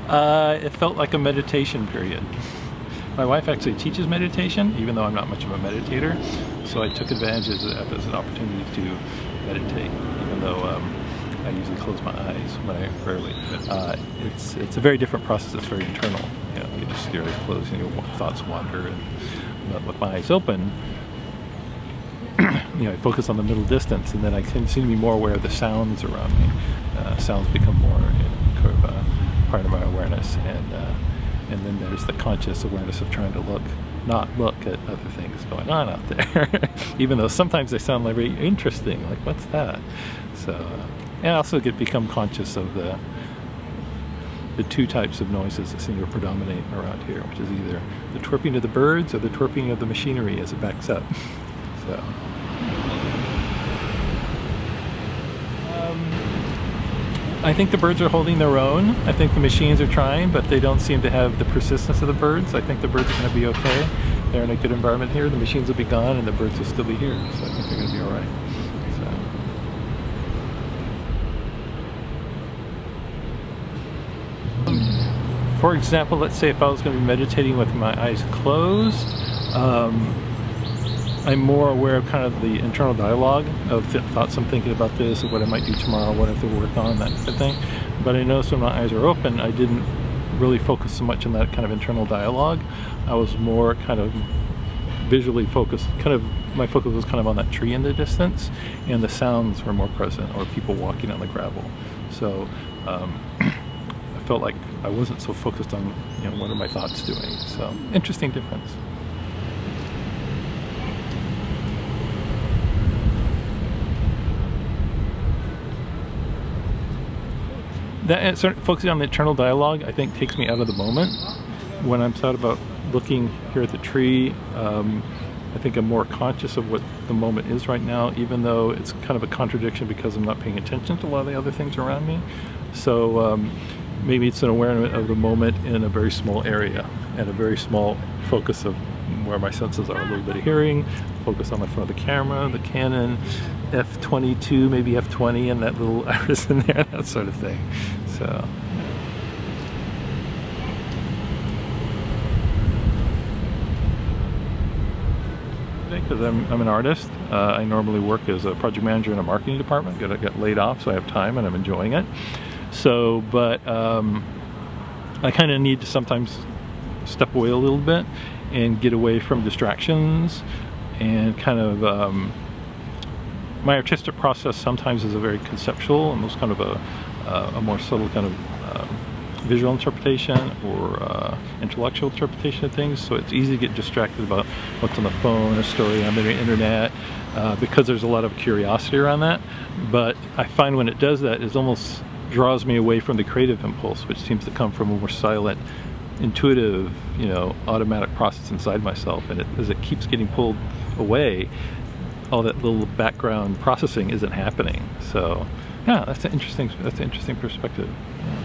It felt like a meditation period. My wife actually teaches meditation, even though I'm not much of a meditator. So I took advantage of it as an opportunity to meditate, even though I usually close my eyes when I rarely. It's a very different process. It's very internal. You know, you just your eyes closed and your thoughts wander. But with my eyes open, you know, I focus on the middle distance, and then I can seem to be more aware of the sounds around me. Sounds become more part of my awareness, and then there's the conscious awareness of trying to not look at other things going on out there, even though sometimes they sound like very interesting, like what's that? So, and I also become conscious of the two types of noises that seem to predominate around here, which is either the chirping of the birds or the chirping of the machinery as it backs up. So. I think the birds are holding their own. I think the machines are trying, but they don't seem to have the persistence of the birds. I think the birds are going to be okay. They're in a good environment here. The machines will be gone and the birds will still be here. So I think they're going to be all right. So. For example, let's say if I was going to be meditating with my eyes closed, I'm more aware of kind of the internal dialogue of thoughts I'm thinking about this, or what I might do tomorrow, what I have to work on, that kind of thing. But I noticed when my eyes are open, I didn't really focus so much on that kind of internal dialogue. I was more kind of visually focused, my focus was kind of on that tree in the distance, and the sounds were more present, or people walking on the gravel. So I felt like I wasn't so focused on, you know, what are my thoughts doing. So interesting difference. That focusing on the internal dialogue, I think, takes me out of the moment. When I'm thought about looking here at the tree, I think I'm more conscious of what the moment is right now, even though it's kind of a contradiction because I'm not paying attention to a lot of the other things around me. So maybe it's an awareness of the moment in a very small area, and a very small focus of where my senses are. A little bit of hearing, focus on the front of the camera, the Canon F22, maybe F20, and that little iris in there, that sort of thing. So. Because I'm an artist, I normally work as a project manager in a marketing department. I got laid off, so I have time and I'm enjoying it. So, but I kind of need to sometimes step away a little bit and get away from distractions, and kind of my artistic process sometimes is a very conceptual, almost kind of a more subtle kind of visual interpretation or intellectual interpretation of things. So it's easy to get distracted about what's on the phone, a story on the internet, because there's a lot of curiosity around that. But I find when it does that, it almost draws me away from the creative impulse, which seems to come from a more silent, intuitive, you know, automatic process inside myself. And as it keeps getting pulled away, all that little background processing isn't happening. So yeah, that's an interesting perspective. Yeah.